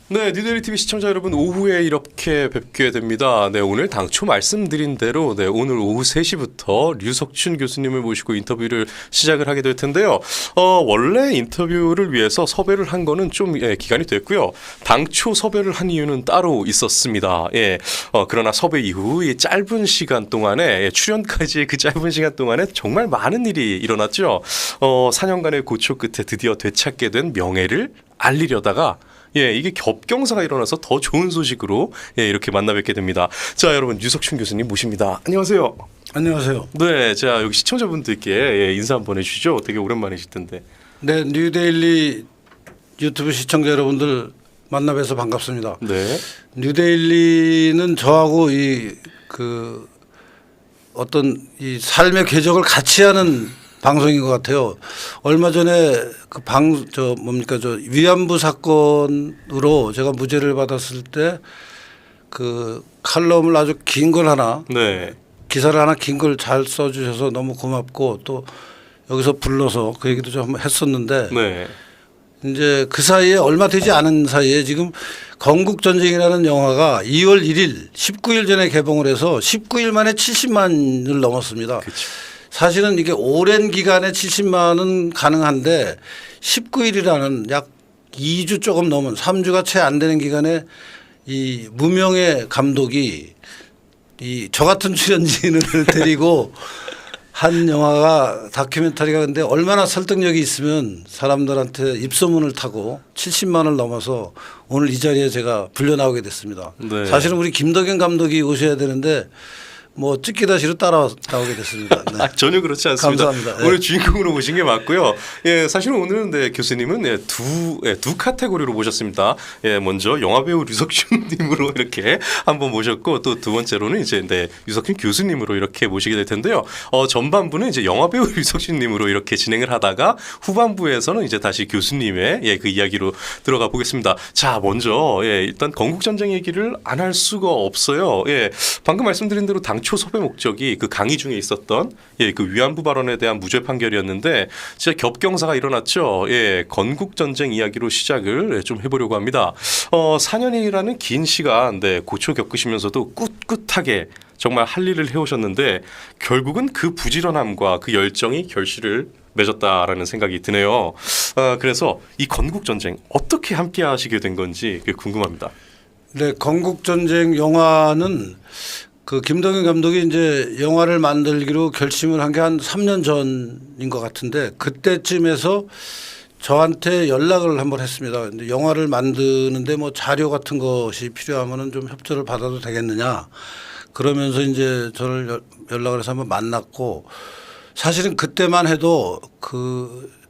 네, 뉴데일리 TV 시청자 여러분 오후에 이렇게 뵙게 됩니다. 네, 오늘 당초 말씀드린 대로 오늘 오후 3시부터 류석춘 교수님을 모시고 인터뷰를 시작을 하게 될 텐데요. 원래 인터뷰를 위해서 섭외를 한 거는 좀 기간이 됐고요. 당초 섭외를 한 이유는 따로 있었습니다. 그러나 섭외 이후 이 짧은 시간 동안에 출연까지의 그 짧은 시간 동안에 정말 많은 일이 일어났죠. 4년간의 고초 끝에 드디어 되찾게 된 명예를 알리려다가 이게 겹경사가 일어나서 더 좋은 소식으로 이렇게 만나 뵙게 됩니다. 자, 여러분 류석춘 교수님 모십니다. 안녕하세요. 안녕하세요. 네, 자 여기 시청자분들께 인사 한번 해주시죠. 되게 오랜만이실 텐데. 네, 뉴데일리 유튜브 시청자 여러분들 만나 뵈서 반갑습니다. 네. 뉴데일리는 저하고 어떤 이 삶의 궤적을 같이 하는 방송인 것 같아요. 얼마 전에 위안부 사건으로 제가 무죄를 받았을 때 그 칼럼을 아주 긴 걸 하나, 기사를 하나 긴 걸 잘 써주셔서 너무 고맙고 또 여기서 불러서 그 얘기도 좀 했었는데 이제 그 사이에 얼마 되지 않은 사이에 지금 건국전쟁이라는 영화가 2월 1일 19일 전에 개봉을 해서 19일 만에 70만을 넘었습니다. 그쵸. 사실은 이게 오랜 기간에 70만은 가능한데 19일이라는 약 2주 조금 넘은 3주가 채 안 되는 기간에 이 무명의 감독이 저 같은 출연진을 데리고 한 영화가 다큐멘터리가 근데 얼마나 설득력이 있으면 사람들한테 입소문을 타고 70만을 넘어서 오늘 이 자리에 제가 불려 나오게 됐습니다. 네. 사실은 우리 김덕현 감독이 오셔야 되는데 뭐 찍기다시로 따라 나오게 됐습니다. 네. 전혀 그렇지 않습니다. 감사합니다. 오늘 주인공으로 모신 게 맞고요. 사실은 오늘은 교수님은 두 카테고리로 모셨습니다. 먼저 영화배우 류석춘님으로 이렇게 한번 모셨고 또 두 번째로는 이제 류석춘 교수님으로 이렇게 모시게 될 텐데요. 전반부는 이제 영화배우 류석춘님으로 이렇게 진행을 하다가 후반부에서는 이제 다시 교수님의 그 이야기로 들어가 보겠습니다. 자, 먼저 일단 건국전쟁 얘기를 안 할 수가 없어요. 방금 말씀드린 대로 당초 섭외 목적이 그 강의 중에 있었던 그 위안부 발언에 대한 무죄 판결이었는데 진짜 겹경사가 일어났죠. 건국전쟁 이야기로 시작을 좀 해보려고 합니다. 4년이라는 긴 시간 고초 겪으시면서도 꿋꿋하게 정말 할 일을 해오셨는데 결국은 그 부지런함과 그 열정이 결실을 맺었다라는 생각이 드네요. 그래서 이 건국전쟁 어떻게 함께 하시게 된 건지 궁금합니다. 네, 건국전쟁 영화는 그 김동현 감독이 이제 영화를 만들기로 결심을 한 게 한 3년 전인 것 같은데 그때쯤에서 저한테 연락을 한번 했습니다. 근데 영화를 만드는데 뭐 자료 같은 것이 필요하면은 좀 협조를 받아도 되겠느냐 그러면서 이제 저를 연락을 해서 한번 만났고 사실은 그때만 해도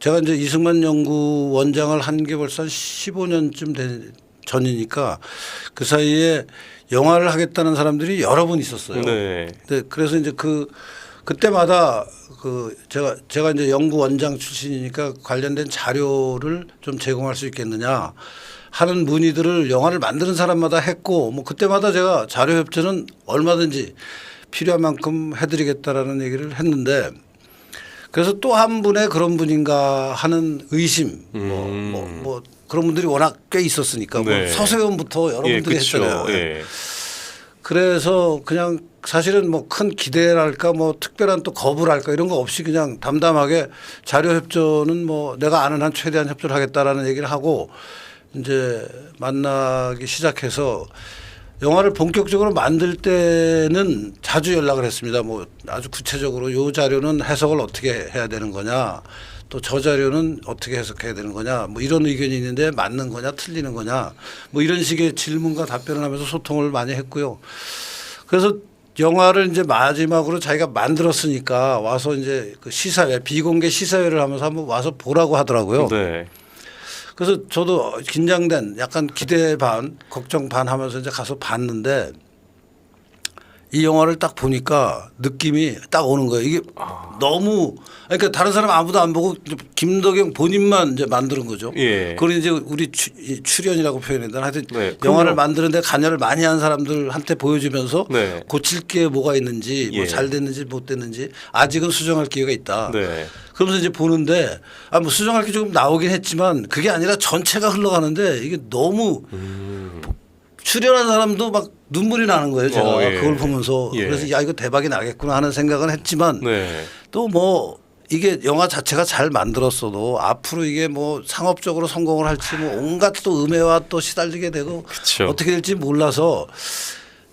제가 이제 이승만 연구원장을 한 게 벌써 한 15년쯤 전이니까 그 사이에 영화를 하겠다는 사람들이 여러 분 있었어요. 네. 그래서 이제 그때마다 제가 이제 연구원장 출신이니까 관련된 자료를 좀 제공할 수 있겠느냐 하는 문의들을 영화를 만드는 사람마다 했고 뭐 그때마다 제가 자료 협조는 얼마든지 필요한 만큼 해드리겠다라는 얘기를 했는데 그래서 또 한 분의 그런 분인가 하는 의심 뭐 그런 분들이 워낙 꽤 있었으니까 뭐 서세원부터 여러분들이 했잖아요. 그래서 그냥 사실은 뭐 큰 기대랄까 뭐 특별한 또 거부랄까 이런 거 없이 그냥 담담하게 자료 협조는 뭐 내가 아는 한 최대한 협조를 하겠다라는 얘기를 하고 이제 만나기 시작해서 영화를 본격적으로 만들 때는 자주 연락을 했습니다. 뭐 아주 구체적으로 요 자료는 해석을 어떻게 해야 되는 거냐 또 저 자료는 어떻게 해석해야 되는 거냐 뭐 이런 의견이 있는데 맞는 거냐 틀리는 거냐 뭐 이런 식의 질문과 답변을 하면서 소통을 많이 했고요. 그래서 영화를 이제 마지막으로 자기가 만들었으니까 와서 이제 그 시사회 비공개 시사회를 하면서 한번 와서 보라고 하더라고요. 네. 그래서 저도 긴장된 약간 기대 반 걱정 반 하면서 이제 가서 봤는데 이 영화를 딱 보니까 느낌이 딱 오는 거예요. 이게 너무 그러니까 다른 사람 아무도 안 보고 김덕영 본인만 이제 만드는 거죠. 예. 그걸 이제 우리 출연이라고 표현했는데 하여튼 네, 영화를 그럼요. 만드는데 관여를 많이 한 사람들한테 보여주면서 네. 고칠 게 뭐가 있는지 뭐 예. 잘 됐는지 못 됐는지 아직은 수정할 기회가 있다. 네. 그러면서 이제 보는데 뭐 수정할 게 조금 나오긴 했지만 그게 아니라 전체가 흘러가는데 이게 너무 출연한 사람도 막 눈물이 나는 거예요. 제가 예. 그걸 보면서 예. 그래서 야 이거 대박이 나겠구나 하는 생각은 했지만 네. 또 뭐 이게 영화 자체가 잘 만들었어도 앞으로 이게 뭐 상업적으로 성공을 할지 뭐 온갖 또 음해와 또 시달리게 되고 그쵸. 어떻게 될지 몰라서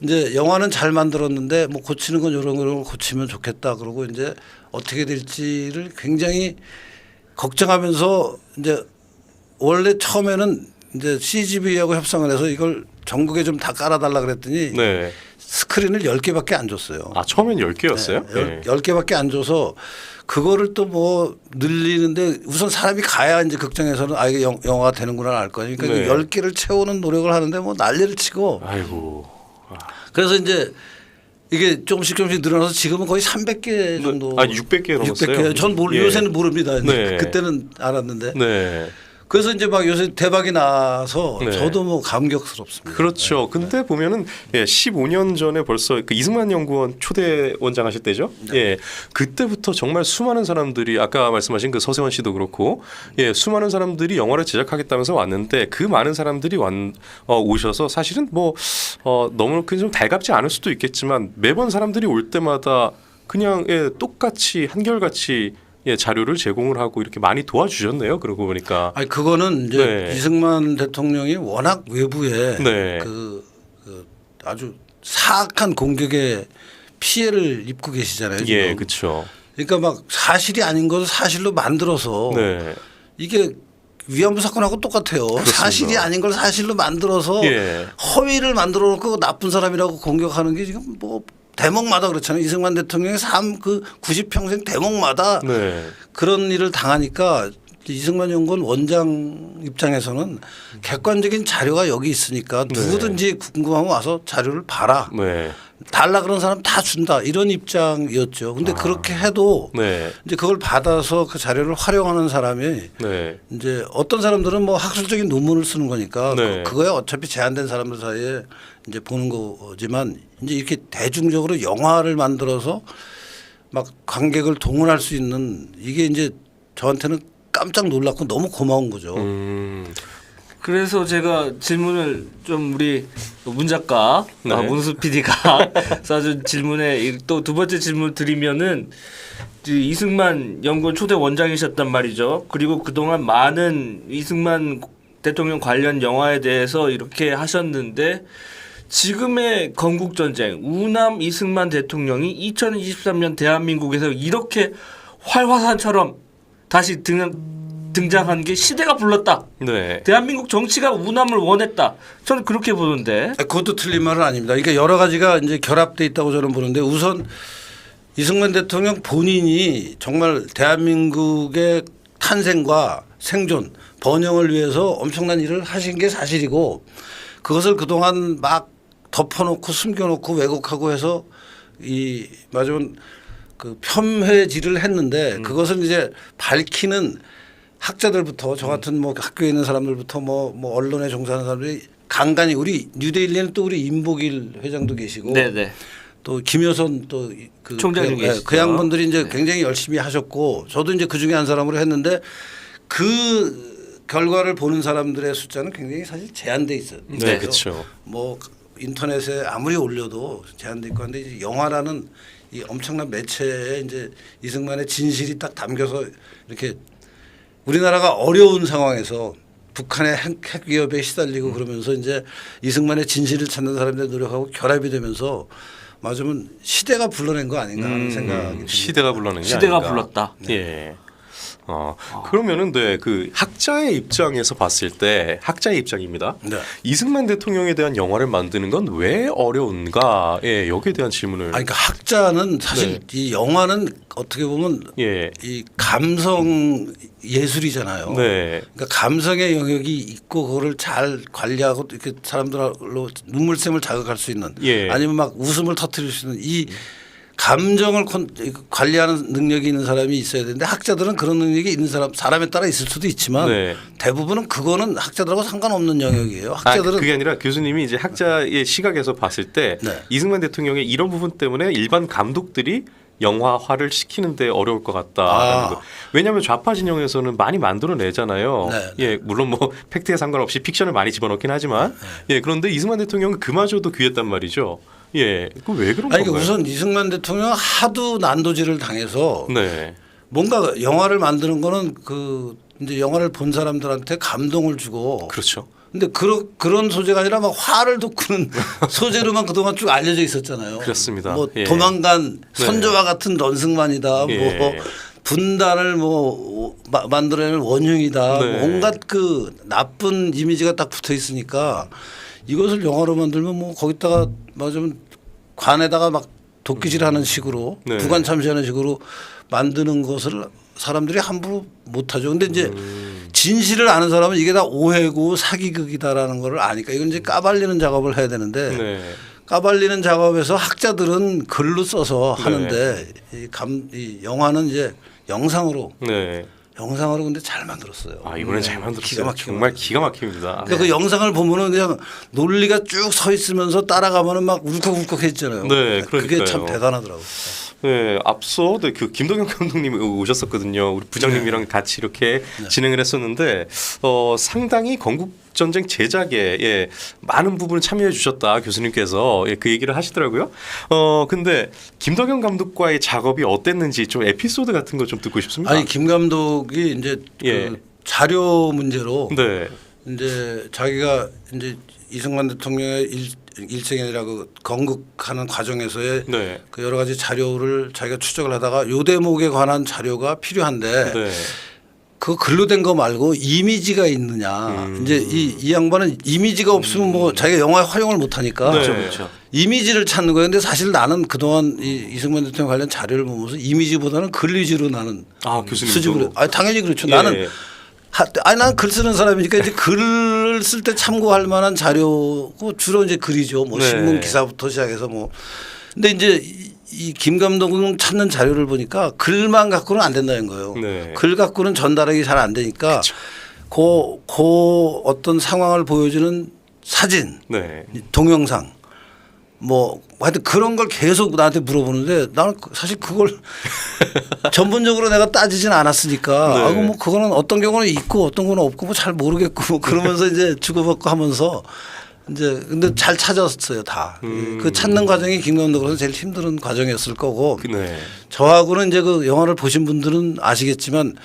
이제 영화는 잘 만들었는데 뭐 고치는 건 이런 걸 고치면 좋겠다 그러고 이제 어떻게 될지를 굉장히 걱정하면서 이제 원래 처음에는 이제 CGV하고 협상을 해서 이걸 전국에 좀 다 깔아달라 그랬더니 네. 스크린을 10개밖에 안 줬어요. 아 처음엔 10개였어요? 네, 10개밖에 안 줘서 그거를 또 뭐 늘리는데 우선 사람이 가야 이제 극장에서는 아 이게 영화가 되는구나 알 거니까 네. 10개를 채우는 노력을 하는데 뭐 난리를 치고 아이고. 그래서 이제 이게 조금씩 늘어나서 지금은 거의 300개 정도. 아 600개 넘었어요. 600개. 전 예. 요새는 모릅니다. 네. 그때는 알았는데. 네. 그래서 이제 막 요새 대박이 나서 네. 저도 뭐 감격스럽습니다. 그렇죠. 근데 보면은 15년 전에 벌써 그 이승만 연구원 초대 원장 하실 때죠. 예, 그때부터 정말 수많은 사람들이 아까 말씀하신 그 서세원 씨도 그렇고, 수많은 사람들이 영화를 제작하겠다면서 왔는데 그 많은 사람들이 오셔서 사실은 뭐 너무 좀 달갑지 않을 수도 있겠지만 매번 사람들이 올 때마다 그냥 똑같이 한결같이 자료를 제공을 하고 이렇게 많이 도와주셨네요. 그러고 보니까. 아니 그거는 이제 네. 이승만 대통령이 워낙 외부에 네. 그 아주 사악한 공격에 피해를 입고 계시잖아요. 지금. 예, 그렇죠. 그러니까 막 사실이 아닌 것을 사실로 만들어서 네. 이게 위안부 사건하고 똑같아요. 그렇습니다. 사실이 아닌 걸 사실로 만들어서 예. 허위를 만들어 놓고 나쁜 사람이라고 공격하는 게 지금 뭐 대목마다 그렇잖아요. 이승만 대통령의 삶 그 90평생 대목마다 네. 그런 일을 당하니까 이승만 연구원 원장 입장에서는 객관적인 자료가 여기 있으니까 누구든지 궁금하면 와서 자료를 봐라. 네. 달라 그런 사람 다 준다. 이런 입장이었죠. 근데 그렇게 해도 네. 이제 그걸 받아서 그 자료를 활용하는 사람이 네. 이제 어떤 사람들은 뭐 학술적인 논문을 쓰는 거니까 네. 그거에 어차피 제한된 사람들 사이에 이제 보는 거지만 이제 이렇게 대중적으로 영화를 만들어서 막 관객을 동원할 수 있는 이게 이제 저한테는 깜짝 놀랐고 너무 고마운 거죠. 그래서 제가 질문을 좀 우리 문 작가, 네. 문수 PD가 써준 질문에 또 두 번째 질문 드리면은 이승만 연구원 초대 원장이셨단 말이죠. 그리고 그동안 많은 이승만 대통령 관련 영화에 대해서 이렇게 하셨는데 지금의 건국전쟁 우남 이승만 대통령이 2023년 대한민국에서 이렇게 활화산처럼 다시 등장한 게 시대가 불렀다. 네. 대한민국 정치가 우남을 원했다. 저는 그렇게 보는데. 그것도 틀린 말은 아닙니다. 그러니까 여러 가지가 이제 결합돼 있다고 저는 보는데 우선 이승만 대통령 본인이 정말 대한민국의 탄생과 생존, 번영을 위해서 엄청난 일을 하신 게 사실이고 그것을 그동안 막 덮어놓고 숨겨놓고 왜곡하고 해서 이 맞으면 그 폄훼질을 했는데 그것을 이제 밝히는 학자들부터 저 같은 뭐 학교에 있는 사람들부터 뭐 언론에 종사하는 사람들이 간간히 우리 뉴데일리는 또 우리 임복일 회장도 계시고 네네. 또 김여선 또 그 총장님 계시죠. 그 양반들이 이제 굉장히 열심히 하셨고 저도 이제 그 중에 한 사람으로 했는데 그 결과를 보는 사람들의 숫자는 굉장히 사실 제한돼 있어요. 네, 그렇죠. 뭐 인터넷에 아무리 올려도 제한돼 있고 한데 이제 영화라는 이 엄청난 매체에 이제 이승만의 진실이 딱 담겨서 이렇게 우리나라가 어려운 상황에서 북한의 핵 위협에 시달리고 그러면서 이제 이승만의 진실을 찾는 사람들의 노력하고 결합이 되면서 맞으면 시대가 불러낸 거 아닌가 하는 생각이 듭니다. 시대가 불러낸 게 시대가 아닌가. 불렀다. 예. 그러면은 그 학자의 입장에서 봤을 때 학자의 입장입니다. 네. 이승만 대통령에 대한 영화를 만드는 건 왜 어려운가? 예, 여기에 대한 질문을. 아니, 그러니까 학자는 사실 이 영화는 어떻게 보면 예. 이 감성 예술이잖아요. 네. 그러니까 감성의 영역이 있고 그거를 잘 관리하고 이렇게 사람들로 눈물샘을 자극할 수 있는 예. 아니면 막 웃음을 터뜨릴 수 있는 이 감정을 관리하는 능력이 있는 사람이 있어야 되는데 학자들은 그런 능력이 있는 사람에 따라 있을 수도 있지만 네. 대부분은 그거는 학자들하고 상관없는 영역이에요. 학자들은 그게 아니라 교수님이 이제 학자의 시각에서 봤을 때 네. 이승만 대통령의 이런 부분 때문에 일반 감독들이 영화화를 시키는데 어려울 것 같다라는 거. 왜냐하면 좌파 진영에서는 많이 만들어내잖아요. 네. 예, 물론 뭐 팩트에 상관없이 픽션을 많이 집어넣긴 하지만, 예, 그런데 이승만 대통령은 그마저도 귀했단 말이죠. 예, 그 왜 그런 아니, 건가요? 우선 이승만 대통령 하도 난도질을 당해서 네, 뭔가 영화를 만드는 거는 그 이제 영화를 본 사람들한테 감동을 주고 그렇죠. 근데 그런 소재가 아니라 막 화를 돋구는 소재로만 그동안 쭉 알려져 있었잖아요. 그렇습니다. 뭐 예. 도망간 선조와 같은 런승만이다. 예. 뭐 분단을 뭐 만들어내는 원흉이다. 네. 뭐 온갖 그 나쁜 이미지가 딱 붙어 있으니까 이것을 영화로 만들면 뭐 거기다가 뭐 좀 관에다가 막 도끼질하는 식으로 네. 부관 참시하는 식으로 만드는 것을 사람들이 함부로 못하죠. 근데 이제 진실을 아는 사람은 이게 다 오해고 사기극이다라는 걸 아니까 이건 이제 까발리는 작업을 해야 되는데 네. 까발리는 작업에서 학자들은 글로 써서 네. 하는데 이 영화는 이제 영상으로 네. 근데 잘 만들었어요. 아, 이번엔 잘 만들었어요. 기가 막히게 정말 기가 막힙니다. 그러니까 그 영상을 보면은 그냥 논리가 쭉 서 있으면서 따라가면은 막 울컥울컥해지잖아요. 네, 그게 참 그러니까요. 대단하더라고요. 네, 앞서 그 김동현 감독님이 오셨었거든요. 우리 부장님이랑 같이 이렇게 진행을 했었는데 상당히 건국전쟁 제작에 예, 많은 부분을 참여해 주셨다 교수님께서 예, 그 얘기를 하시더라고요. 근데 김동현 감독과의 작업이 어땠는지 좀 에피소드 같은 거 좀 듣고 싶습니다. 아니 김 감독이 이제 예. 그 자료 문제로 네, 이제 자기가 이제 이승만 대통령의 일생이 아니라 그 건국하는 과정에서의 네, 그 여러 가지 자료를 자기가 추적을 하다가 요 대목에 관한 자료가 필요한데 네, 그 글로 된 거 말고 이미지가 있느냐. 이제 이 양반은 이미지가 없으면 뭐 자기가 영화에 활용을 못 하니까 네. 그렇죠. 이미지를 찾는 거예요. 근데 사실 나는 그동안 이승만 대통령 관련 자료를 보면서 이미지보다는 글 위주로 나는 아 교수님 수집을 해. 아니 당연히 그렇죠. 예. 나는 난 글 쓰는 사람이니까 이제 글을 쓸 때 참고할 만한 자료고 주로 이제 글이죠. 뭐 네. 신문 기사부터 시작해서 뭐. 근데 이제 이 김 감독은 찾는 자료를 보니까 글만 갖고는 안 된다는 거예요. 네. 글 갖고는 전달하기 잘 안 되니까 그 어떤 상황을 보여주는 사진, 네, 동영상 뭐 하여튼 그런 걸 계속 나한테 물어보는데 나는 사실 그걸 전문적으로 내가 따지진 않았으니까 네. 아이고 뭐 그거는 어떤 경우는 있고 어떤 경우는 없고 뭐 잘 모르겠고 뭐 그러면서 이제 주고받고 하면서 이제 근데 잘 찾았어요 다. 그 찾는 과정이 김 감독으로서 제일 힘든 과정이었을 거고 네, 저하고는 이제 그 영화를 보신 분들은 아시겠지만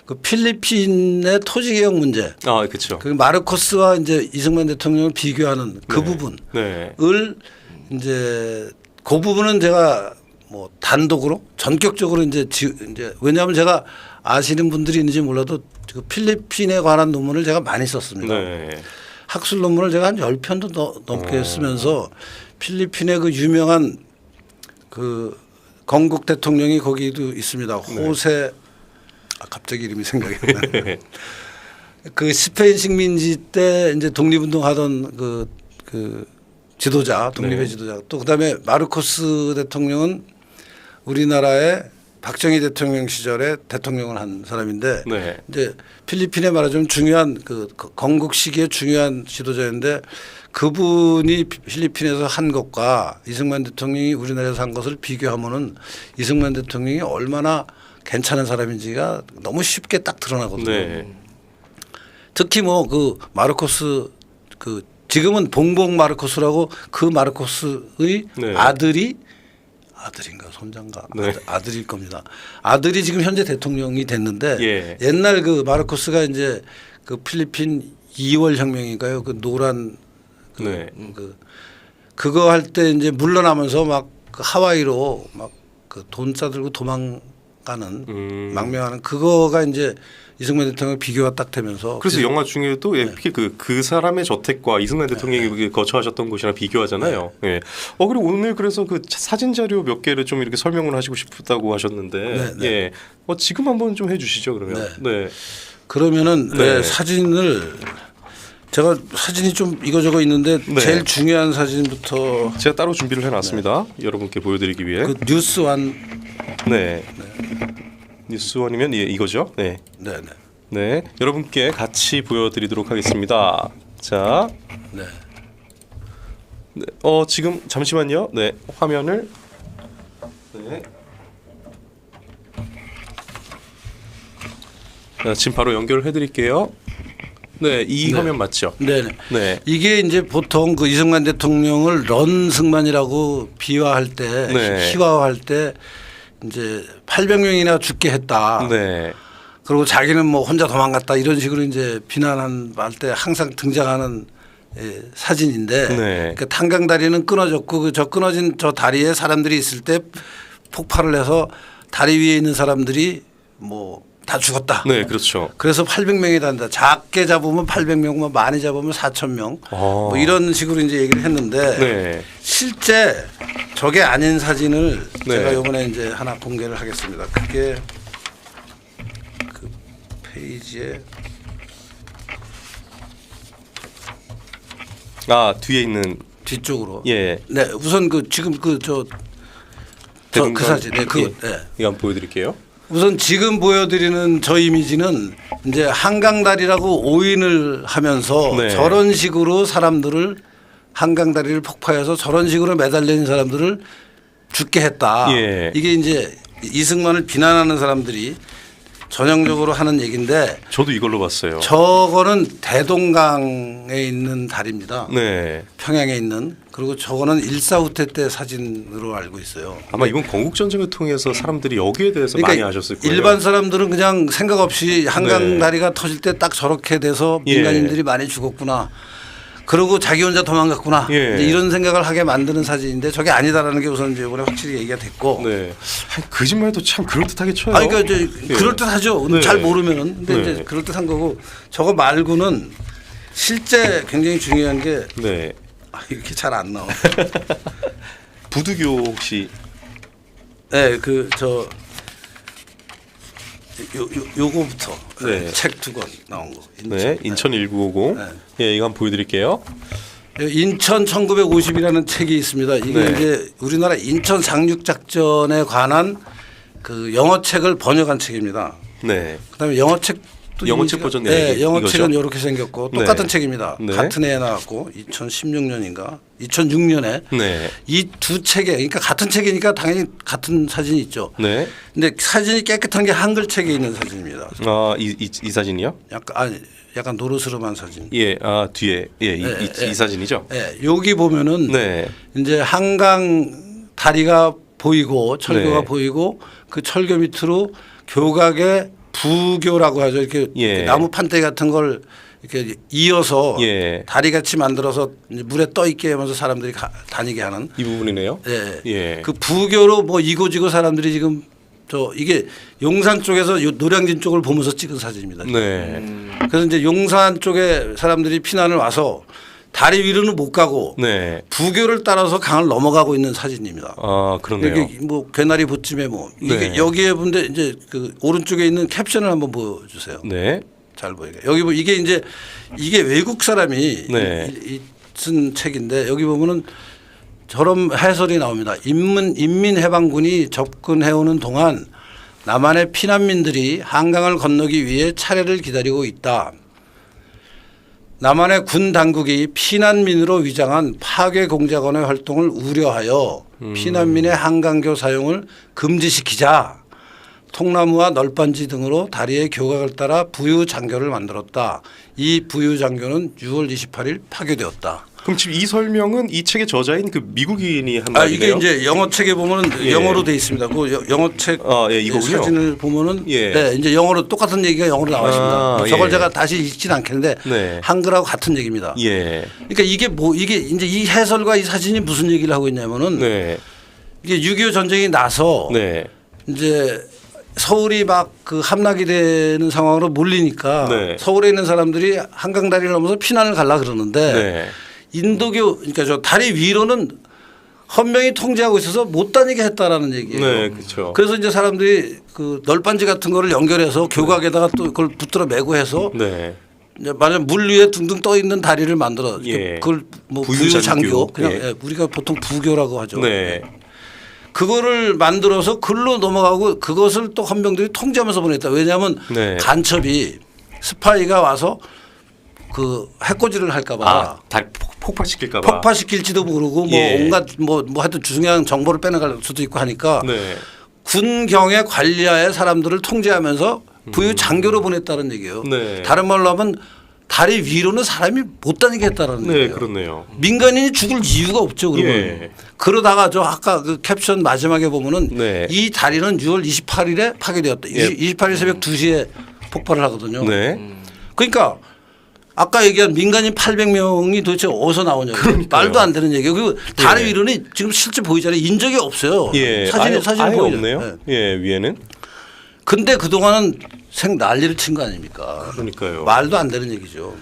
그 필리핀의 토지 개혁 문제 아 그렇죠. 그 마르코스와 이제 이승만 대통령을 비교하는 그 네. 부분을 네, 이제 그 부분은 제가 뭐 단독으로 전격적으로 이제 왜냐하면 제가 아시는 분들이 있는지 몰라도 그 필리핀에 관한 논문을 제가 많이 썼습니다. 네, 학술 논문을 제가 한 10편도 넘게 쓰면서 필리핀의 그 유명한 그 건국 대통령이 거기도 있습니다. 호세 갑자기 이름이 생각이 안 나네. 그 스페인 식민지 때 이제 독립운동하던 그 지도자, 독립의 네. 지도자. 또 그다음에 마르코스 대통령은 우리나라의 박정희 대통령 시절에 대통령을 한 사람인데 네. 이제 필리핀에 말하자면 중요한 그 건국 시기에 중요한 지도자인데 그분이 필리핀에서 한 것과 이승만 대통령이 우리나라에서 한 것을 비교하면은 이승만 대통령이 얼마나 괜찮은 사람인지가 너무 쉽게 딱 드러나거든요. 네. 특히 뭐 그 마르코스 그 지금은 봉봉 마르코스라고 그 마르코스의 네. 아들인가 손자인가 네. 아들일 겁니다. 아들이 지금 현재 대통령이 됐는데 예. 옛날 그 마르코스가 이제 그 필리핀 2월 혁명인가요? 그 노란 네. 그거 할 때 이제 물러나면서 막그 하와이로 막 그 돈 싸들고 도망 망명하는 그거가 이제 이승만 대통령 비교가 딱 되면서 그래서 영화 중에도 특히 그 사람의 저택과 이승만 대통령이 거처하셨던 곳이랑 비교하잖아요. 예. 그리고 오늘 그래서 그 사진 자료 몇 개를 좀 이렇게 설명을 하시고 싶다고 하셨는데, 예. 지금 한번 좀 해주시죠 그러면. 네. 그러면은 사진을 제가 사진이 좀 이거저거 있는데 제일 중요한 사진부터 제가 따로 준비를 해놨습니다. 여러분께 보여드리기 위해. 그 뉴스완. 네. 뉴스원이면 이거죠. 네. 네. 네. 여러분께 같이 보여드리도록 하겠습니다. 자. 네. 네. 지금 잠시만요. 네. 화면을. 네. 지금 바로 연결을 해드릴게요. 네, 이 화면 맞죠? 네. 네. 이게 이제 보통 그 이승만 대통령을 런 승만이라고 비화할 때, 희화화할 때 이제 800명이나 죽게 했다. 네. 그리고 자기는 뭐 혼자 도망갔다 이런 식으로 이제 비난한 할 때 항상 등장하는 사진인데, 그러니까 탄강 다리는 끊어졌고 저 끊어진 저 다리에 사람들이 있을 때 폭발을 해서 다리 위에 있는 사람들이 뭐 다 죽었다. 네, 그렇죠. 그래서 800명이 단다. 작게 잡으면 800명, 뭐 많이 잡으면 4,000명. 뭐 이런 식으로 이제 얘기를 했는데 실제 저게 아닌 사진을 제가 이번에 이제 하나 공개를 하겠습니다. 그게 그 페이지에 뒤에 있는 뒤쪽으로. 예. 네, 우선 그 지금 그 사진, 이거 한번 보여드릴게요. 우선 지금 보여드리는 저 이미지는 이제 한강다리라고 오인을 하면서 저런 식으로 사람들을 한강다리를 폭파해서 저런 식으로 매달려 있는 사람들을 죽게 했다. 이게 이제 이승만을 비난하는 사람들이 전형적으로 하는 얘기인데 저도 이걸로 봤어요. 저거는 대동강에 있는 다리입니다. 네. 평양에 있는. 그리고 저거는 일사후퇴 때 사진으로 알고 있어요. 아마 이번 건국전쟁을 통해서 사람들이 여기에 대해서 많이 아셨을 거예요. 일반 사람들은 그냥 생각 없이 한강 다리가 터질 때 딱 저렇게 돼서 민간인들이 많이 죽었구나. 그리고 자기 혼자 도망갔구나. 이제 이런 생각을 하게 만드는 사진인데 저게 아니다라는 게 우선 이제 이번에 확실히 얘기가 됐고. 거짓말도 참 그럴듯하게 쳐요. 그러니까 이제 그럴듯하죠. 잘 모르면은. 근데 이제 그럴듯한 거고 저거 말고는 실제 굉장히 중요한 게 이렇게 잘 안 나와. 부두교 혹시? 네, 요거부터 책 두 권 나온 거. 인천 1950. 이거 한번 보여드릴게요. 인천 1950이라는 책이 있습니다. 이게 이제 우리나라 인천 상륙 작전에 관한 그 영어 책을 번역한 책입니다. 그다음에 영어 책도 영어책 버전 영어 책은 이렇게 생겼고 똑같은 책입니다. 같은 해에 나왔고 2016년인가 2006년에 이 두 책에 그러니까 같은 책이니까 당연히 같은 사진이 있죠. 근데 사진이 깨끗한 게 한글 책에 있는 사진입니다. 이 사진이요? 약간 노르스름한 사진. 뒤에 이 사진이죠. 여기 보면은 이제 한강 다리가 보이고 철교가 보이고 그 철교 밑으로 교각에 부교라고 하죠. 이렇게 나무 판때기 같은 걸 이렇게 이어서 다리같이 만들어서 물에 떠 있게 하면서 사람들이 다니게 하는 이 부분이네요. 그 부교로 뭐 이고지고 사람들이 지금 이게 용산 쪽에서 노량진 쪽을 보면서 찍은 사진입니다. 그래서 이제 용산 쪽에 사람들이 피난을 와서 다리 위로는 못 가고 부교를 따라서 강을 넘어가고 있는 사진입니다. 그렇네요. 이게 뭐 괴나리 보쯤에 뭐 이게 여기에 본데 이제 그 오른쪽에 있는 캡션을 한번 보여주세요. 잘 보이게. 여기 이게 이제 이게 외국 사람이 쓴 책인데 여기 보면은 저런 해설이 나옵니다. 인민해방군이 접근해오는 동안 남한의 피난민들이 한강을 건너기 위해 차례를 기다리고 있다. 남한의 군 당국이 피난민으로 위장한 파괴 공작원의 활동을 우려하여 피난민의 한강교 사용을 금지시키자 통나무와 널빤지 등으로 다리의 교각을 따라 부유 장교를 만들었다. 이 부유 장교는 6월 28일 파괴되었다. 그럼 지금 이 설명은 이 책의 저자인 그 미국인이 한 말이네요. 이게 이제 영어 책에 보면은 영어로 돼 있습니다. 그 영어 책 이거군요. 사진을 보면은 이제 영어로 똑같은 얘기가 영어로 나와 있습니다. 저걸 제가 다시 읽지는 않겠는데 한글하고 같은 얘기입니다. 그러니까 이게 이제 이 해설과 이 사진이 무슨 얘기를 하고 있냐면은 이게 6.25 전쟁이 나서 이제 서울이 막 그 함락이 되는 상황으로 몰리니까 네. 서울에 있는 사람들이 한강 다리를 넘어서 피난을 가려 그러는데 네. 인도교 그러니까 저 다리 위로는 헌병이 통제하고 있어서 못 다니게 했다라는 얘기예요. 네, 그렇죠. 그래서 이제 사람들이 그 널빤지 같은 거를 연결해서 교각에다가 또 그걸 붙들어 매고 해서 네. 이제 만약 물 위에 둥둥 떠 있는 다리를 만들어 예. 그걸 뭐 부유장교. 부유장교 그냥 예. 예, 우리가 보통 부교라고 하죠. 네. 그거를 만들어서 글로 넘어가고 그것을 또 헌병들이 통제하면서 보냈다. 왜냐하면 네. 간첩이 스파이가 와서 그 해코지를 할까봐 아, 다 폭파시킬까봐. 폭파시킬지도 모르고 뭐 예. 온갖 뭐 하여튼 중요한 정보를 빼내갈 수도 있고 하니까 네. 군경의 관리하에 사람들을 통제하면서 부유 장교로 보냈다는 얘기예요. 네. 다른 말로 하면 다리 위로는 사람이 못 다니게 했다라는 네, 얘기예요. 그렇네요. 민간인이 죽을 이유가 없죠. 그러면 예. 그러다가 저 아까 그 캡션 마지막에 보면은 네. 이 다리는 6월 28일에 파괴되었다. 예. 28일 새벽 2시에 폭발을 하거든요. 네. 그러니까 아까 얘기한 민간인 800명이 도대체 어디서 나오냐. 말도 안 되는 얘기예요. 그리고 다리 예. 위로는 지금 실제 보이잖아요. 인적이 없어요. 예. 사진에 아예 보이죠. 없네요. 예. 예, 위에는. 근데 그동안은 생 난리를 친 거 아닙니까? 그러니까요. 말도 안 되는 얘기죠.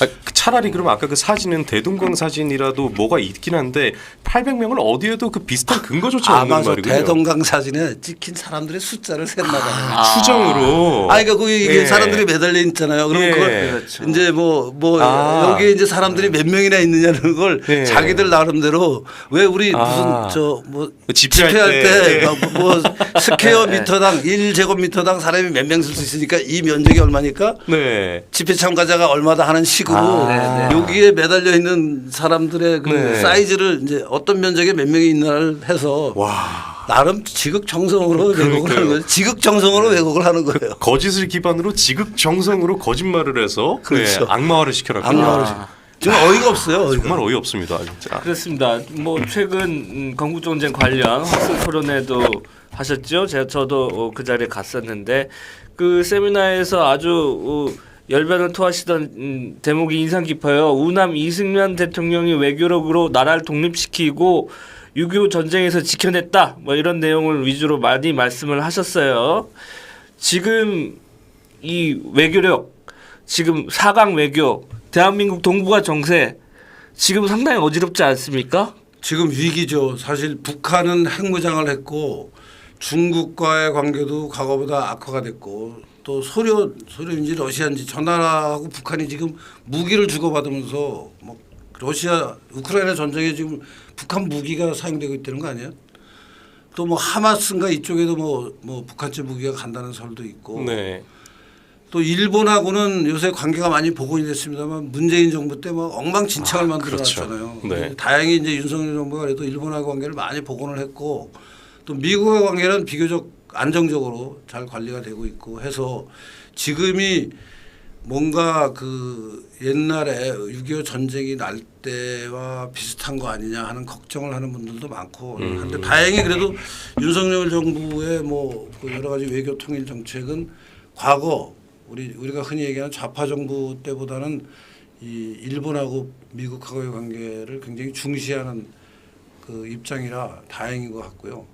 아, 차라리 그럼 아까 그 사진은 대동강 사진이라도 뭐가 있긴 한데 800명을 어디에도 그 비슷한 근거조차 없는 아마 저 말이군요. 대동강 사진에 찍힌 사람들의 숫자를 셌나 봐요. 추정으로. 그러니까 거기 이게 예. 사람들이 매달려 있잖아요. 그럼 예. 그걸 그렇죠. 이제 뭐 아. 여기에 이제 사람들이 몇 명이나 있느냐는 걸 예. 자기들 나름대로 왜 우리 아. 무슨 저 뭐 집회할 집회할 때. 때 뭐 스퀘어 미터당 1제곱미터당 사람이 몇 명 쓸 수 있으니까 이 면적이 얼마니까 네. 집회 참가자가 얼마다 하는 식으로 아. 여기에 매달려 있는 사람들의 그 네. 사이즈를 이제 어떤 면적에 몇 명이 있나를 해서 와. 나름 지극정성으로 왜곡을 그러니까요. 하는 거예요. 지극정성으로 왜곡을 하는 거예요. 거짓을 기반으로 지극정성으로 거짓말을 해서 그렇죠. 네, 악마화를 시켜놨구나. 악마화를 정말 어이가 없어요. 어이가. 정말 어이없습니다. 진짜. 그렇습니다. 뭐 최근 건국전쟁 관련 학술 토론회도 하셨죠. 저도 그 자리에 갔었는데 그 세미나에서 아주 열변을 토하시던 대목이 인상 깊어요. 우남 이승만 대통령이 외교력으로 나라를 독립시키고 6.25 전쟁에서 지켜냈다. 뭐 이런 내용을 위주로 많이 말씀을 하셨어요. 지금 이 외교력, 지금 4강 외교, 대한민국 동북아 정세 지금 상당히 어지럽지 않습니까? 지금 위기죠. 사실 북한은 핵무장을 했고 중국과의 관계도 과거보다 악화가 됐고 또 소련인지 러시아인지 저 나라하고 북한이 지금 무기를 주고받으면서 뭐 러시아 우크라이나 전쟁에 지금 북한 무기가 사용되고 있다는 거 아니에요? 또 뭐 하마스인가 이쪽에도 뭐 북한제 무기가 간다는 설도 있고 네. 또 일본하고는 요새 관계가 많이 복원이 됐습니다만 문재인 정부 때 뭐 엉망진창을 만들어놨잖아요. 그렇죠. 네. 다행히 이제 윤석열 정부가 그래도 일본하고 관계를 많이 복원을 했고 또 미국의 관계는 비교적 안정적으로 잘 관리가 되고 있고 해서 지금이 뭔가 그 옛날에 6.25 전쟁이 날 때와 비슷한 거 아니냐 하는 걱정을 하는 분들도 많고 한데 다행히 그래도 윤석열 정부의 뭐그 여러 가지 외교 통일 정책은 과거 우리가 흔히 얘기하는 좌파 정부 때보다는 이 일본하고 미국하고의 관계를 굉장히 중시하는 그 입장이라 다행인 것 같고요.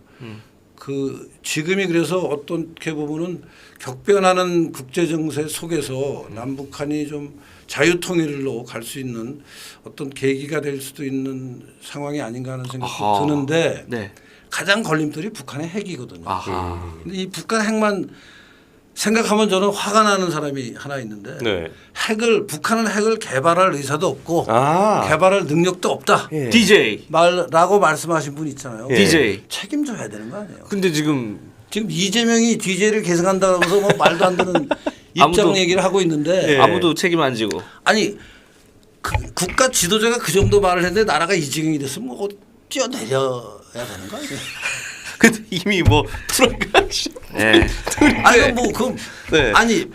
그 지금이 그래서 어떻게 보면은 격변하는 국제 정세 속에서 남북한이 좀 자유통일로 갈 수 있는 어떤 계기가 될 수도 있는 상황이 아닌가 하는 생각도 아하. 드는데 네. 가장 걸림돌이 북한의 핵이거든요. 아하. 근데 이 북한 핵만 생각하면 저는 화가 나는 사람이 하나 있는데 네. 북한은 핵을 개발할 의사도 없고 아. 개발할 능력도 없다. 예. DJ. 라고 말씀하신 분 있잖아요. 예. DJ. 책임져야 되는 거 아니에요. 근데 지금 이재명이 DJ를 계승한다면서 뭐 말도 안 되는 입장 아무도- 얘기를 하고 있는데 예. 아무도 책임 안 지고. 아니 국가 지도자가 그 정도 말을 했는데 나라가 이 지경이 됐으면 뭐 뛰어내려야 되는 거 아니에요? 근데 이미 뭐 돌아가시. 네. 아니 뭐그 네. 아니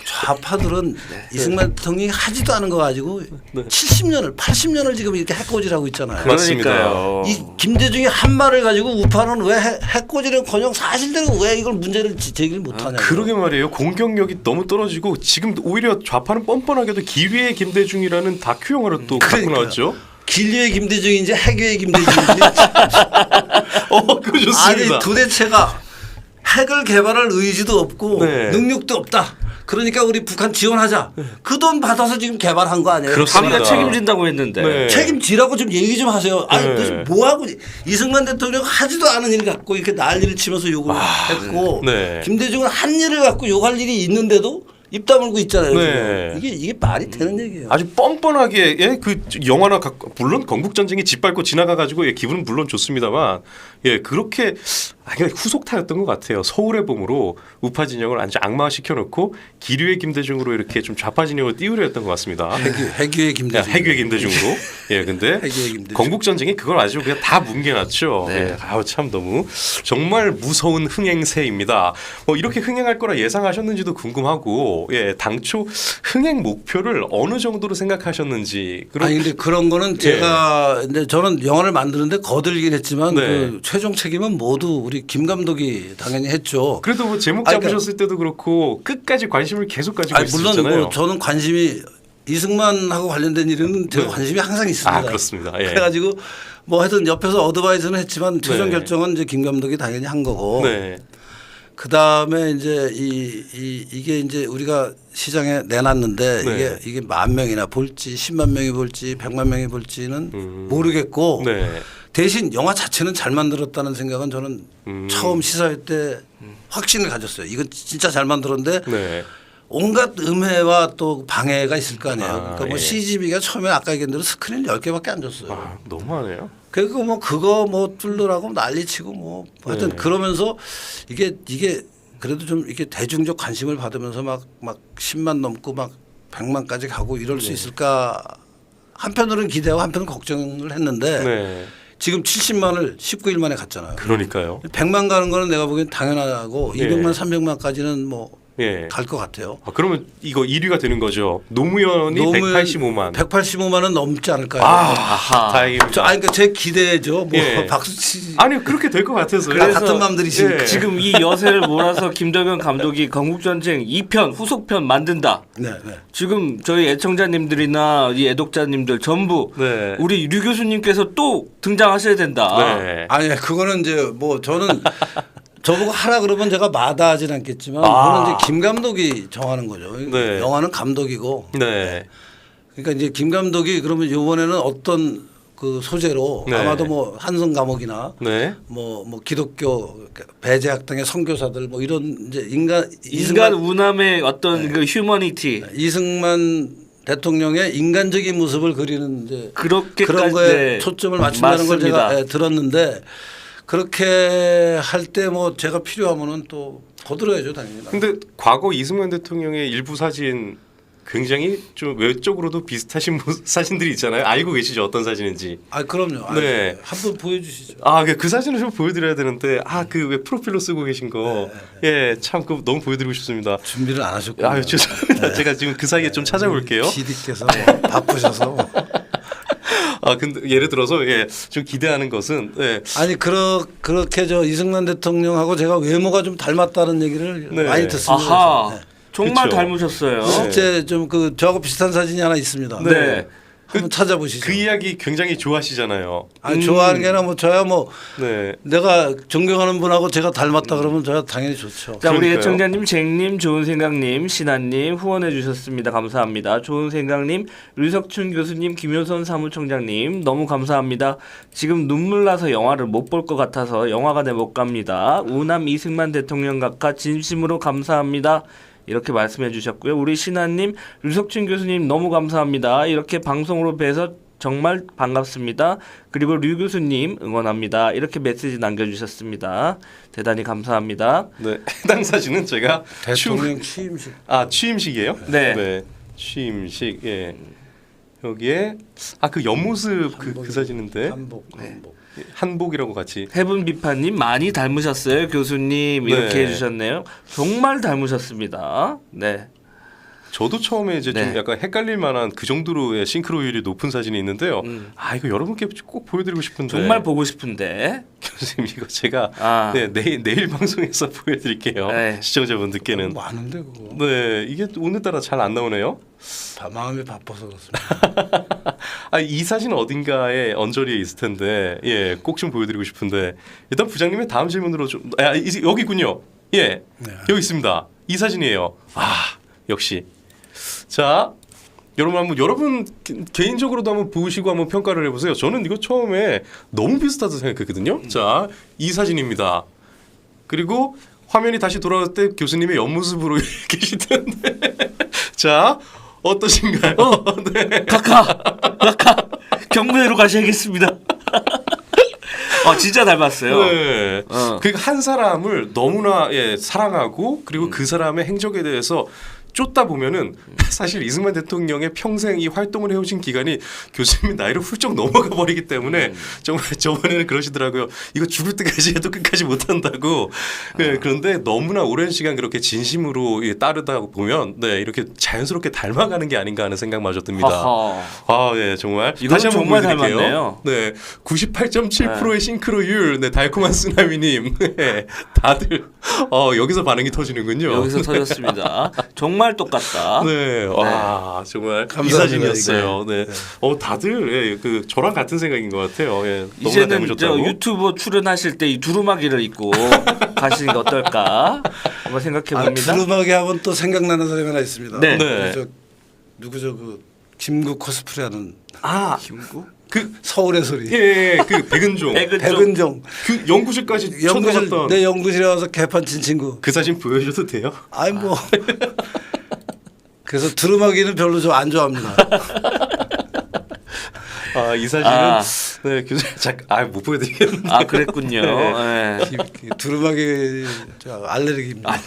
좌파들은 이승만 대통령이 하지도 않은 거 가지고 70년을 80년을 지금 이렇게 해코지를 하고 있잖아요. 맞습니다. 그러니까요. 이 김대중이 한 말을 가지고 우파는 왜 해코지는커녕 사실대로 왜 이걸 문제를 제기를 못하냐. 그러게 말이에요. 공격력이 너무 떨어지고 지금 오히려 좌파는 뻔뻔하게도 기위의 김대중이라는 다큐 영화를 또 갖고 그러니까요. 나왔죠. 길류의 김대중인지 해교의 김대중인지 그거 좋습니다. 아니 도대체가 핵을 개발할 의지도 없고 네. 능력도 없다. 그러니까 우리 북한 지원하자. 그 돈 받아서 지금 개발한 거 아니에요? 그렇습니다. 자기가 책임진다고 했는데. 네. 책임지라고 좀 얘기 좀 하세요. 아니 네. 도대체 뭐하고 이승만 대통령 하지도 않은 일 갖고 이렇게 난리를 치면서 욕을 했고 네. 김대중은 한 일을 갖고 욕할 일이 있는데도 입 다물고 있잖아요. 네. 지금. 이게 말이 되는 얘기예요. 아주 뻔뻔하게 예, 그 영화나 물론 건국 전쟁이 짓밟고 지나가 가지고 예, 기분은 물론 좋습니다만 예 그렇게 그냥 후속타였던 것 같아요. 서울의 봄으로 우파 진영을 완전 악마시켜 놓고 기류의 김대중으로 이렇게 좀 좌파 진영을 띄우려 했던 것 같습니다. 해규의 김대중. 해규의 김대중으로. 예, 근데 해규의 김대중. 건국 전쟁이 그걸 아주 그냥 다 뭉개놨죠. 네. 예, 아우 참 너무 정말 무서운 흥행세입니다. 뭐 이렇게 흥행할 거라 예상하셨는지도 궁금하고, 예, 당초 흥행 목표를 어느 정도로 생각하셨는지. 아니 근데 그런 거는 제가 근데 저는 영화를 만드는데 거들긴 했지만 네. 그 최종 책임은 모두 우리 김 감독이 당연히 했죠. 그래도 뭐 제목 아니, 그러니까- 잡으셨을 때도 그렇고 끝까지 관심을 계속 가지고 아니, 물론 있었잖아요. 뭐 저는 관심이 이승만하고 관련된 일은 제가 네. 관심이 항상 있습니다. 아 그렇습니다. 예. 그래가지고 뭐 하여튼 옆에서 어드바이스는 했지만 최종 네. 결정은 이제 김 감독이 당연히 한 거고. 네. 그 다음에 이제 이게 이제 우리가 시장에 내놨는데 네. 이게 10,000명이나 볼지 10만 명이 볼지 100만 명이 볼지는 모르겠고 네. 대신 영화 자체는 잘 만들었다는 생각은 저는 처음 시사회 때 확신을 가졌어요. 이건 진짜 잘 만들었는데 네. 온갖 음해와 또 방해가 있을 거 아니에요. 아, 그러니까 뭐 예. CGV가 처음에 아까 얘기한 대로 스크린 10개밖에 안 줬어요. 아, 너무하네요. 그리고 뭐 그거 뭐 뚫느라고 난리치고 뭐 하여튼 네. 그러면서 이게 그래도 좀 이렇게 대중적 관심을 받으면서 막 10만 넘고 막 100만까지 가고 이럴 네. 수 있을까 한편으로는 기대하고 한편으로는 걱정을 했는데 네. 지금 70만을 19일 만에 갔잖아요. 그러니까요. 100만 가는 거는 내가 보기엔 당연하고 예. 200만 300만까지는 뭐 갈 예. 것 같아요. 아, 그러면 이거 1위가 되는 거죠. 노무현이 185만. 185만은 넘지 않을까요? 아하. 다행입니다. 아니 그러니까 제 기대죠. 뭐 예. 박수 치지. 아니 그렇게 될 것 같아서요. 그래서 같은 맘들이시니까. 예. 지금 이 여세를 몰아서 김덕현 감독이 건국전쟁 2편 후속편 만든다. 네, 네. 지금 저희 애청자님들이나 이 애독자님들 전부 네. 우리 류 교수님께서 또 등장하셔야 된다. 네. 아니 그거는 이제 뭐 저는 저보고 하라 그러면 제가 마다하진 않겠지만 아. 그거는 이제 김 감독이 정하는 거죠. 네. 영화는 감독이고. 네. 그러니까 이제 김 감독이 그러면 이번에는 어떤 그 소재로 네. 아마도 뭐 한성 감옥이나 네. 뭐 기독교 배제학당의 선교사들 뭐 이런 이제 인간 운함의 어떤 그 휴머니티 이승만 대통령의 인간적인 모습을 그리는 이제 그렇게까지 그런 거에 네. 초점을 맞춘다는 걸 맞습니다. 제가 들었는데 그렇게 할 때 뭐 제가 필요하면은 또 거들어야죠 당연히. 근데 과거 이승만 대통령의 일부 사진 굉장히 좀 외적으로도 비슷하신 사진들이 있잖아요. 알고 계시죠? 어떤 사진인지. 아 그럼요. 네. 한번 보여주시죠. 아, 그 사진을 좀 보여드려야 되는데 그 왜 프로필로 쓰고 계신 거, 예, 참 그 너무 보여드리고 싶습니다. 준비를 안 하셨군요. 아유 죄송합니다. 제가 지금 그 사이에 좀 찾아볼게요. PD께서 바쁘셔서. 아 근데 예를 들어서 좀 기대하는 것은 아니 그렇게 저 이승만 대통령하고 제가 외모가 좀 닮았다는 얘기를 네. 많이 듣습니다. 아하. 네. 정말 그쵸. 닮으셨어요. 실제 좀 그 저하고 비슷한 사진이 하나 있습니다. 네. 한번 찾아보시죠. 그 이야기 굉장히 좋아하시잖아요. 아니 좋아하는 게 아니라 뭐 저야 뭐 네. 내가 존경하는 분하고 제가 닮았다 그러면 저야 당연히 좋죠. 자, 우리 그러니까요. 애청자님, 쟁님, 좋은 생각님, 신한님 후원해 주셨습니다. 감사합니다. 좋은 생각님, 류석춘 교수님, 김효선 사무총장님 너무 감사합니다. 지금 눈물 나서 영화를 못 볼 것 같아서 영화관에 못 갑니다. 우남 이승만 대통령 각하 진심으로 감사합니다. 이렇게 말씀해 주셨고요. 우리 신한님, 류석춘 교수님 너무 감사합니다. 이렇게 방송으로 뵈서 정말 반갑습니다. 그리고 류 교수님 응원합니다. 이렇게 메시지 남겨주셨습니다. 대단히 감사합니다. 네. 해당 사진은 제가 대통령 취임식. 취임식이에요? 네. 취임식. 예. 여기에 그 옆모습 그 사진인데 한복. 한복이라고 같이. 해분 비판님 많이 닮으셨어요, 교수님 이렇게 네. 해주셨네요. 정말 닮으셨습니다. 네. 저도 처음에 이제 좀 네. 약간 헷갈릴 만한 그 정도로의 싱크로율이 높은 사진이 있는데요. 이거 여러분께 꼭 보여드리고 싶은데. 정말 보고 싶은데. 교수님 이거 제가 아. 내일 방송에서 보여드릴게요. 네. 시청자분들께는. 많은데 그거. 네, 이게 오늘따라 잘 안 나오네요. 마음이 바빠서 그렇습니다. 이 사진 어딘가에 언저리에 있을 텐데, 꼭 좀 보여드리고 싶은데 일단 부장님의 다음 질문으로 좀 여기군요. 예, 여기 있습니다. 이 사진이에요. 아, 역시. 자, 여러분 개인적으로도 한번 보시고 한번 평가를 해보세요. 저는 이거 처음에 너무 비슷하다 생각했거든요. 자, 이 사진입니다. 그리고 화면이 다시 돌아올 때 교수님의 옆모습으로 계시던데. 자, 어떠신가요? 네. 각하 경무대로 가셔야겠습니다. 진짜 닮았어요. 네. 그 한 사람을 너무나 사랑하고 그리고 그 사람의 행적에 대해서 쫓다 보면은 사실 이승만 대통령의 평생 이 활동을 해오신 기간이 교수님 나이를 훌쩍 넘어가 버리기 때문에 정말 저번에는 그러시더라고요. 이거 죽을 때까지 해도 끝까지 못한다고. 네, 그런데 너무나 오랜 시간 그렇게 진심으로 따르다 보면 이렇게 자연스럽게 닮아가는 게 아닌가 하는 생각마저 듭니다. 아, 예, 정말. 이건 다시 한번 정말 보여드릴게요. 닮았네요. 네, 98.7%의 싱크로율, 달콤한 쓰나미님, 다들 여기서 반응이 터지는군요. 여기서 터졌습니다. 정말 똑같다. 네, 와 정말 이 감사합니다, 사진이었어요. 네, 다들 그 저랑 같은 생각인 것 같아요. 예, 너무나 이제는 닮으셨다고. 저 유튜버 출연하실 때 이 두루마기를 입고 가시는 게 어떨까 한번 생각해 봅니다. 두루마기 하면 또 생각나는 사람이 하나 있습니다. 네. 네. 누구죠? 그 김구 코스프레하는 김구? 그 서울의 소리. 그 백은종, 백은종. 그 연구실까지 쳐들어갔던 내 연구실에 와서 개판 친 친구. 그 사진 보여줘도 돼요? 아이 뭐. 그래서 두루마기는 별로 좀 안 좋아합니다. 이 사진은 교수님 못 보여드리겠는데. 그랬군요. 네. 두루마기 알레르기입니다.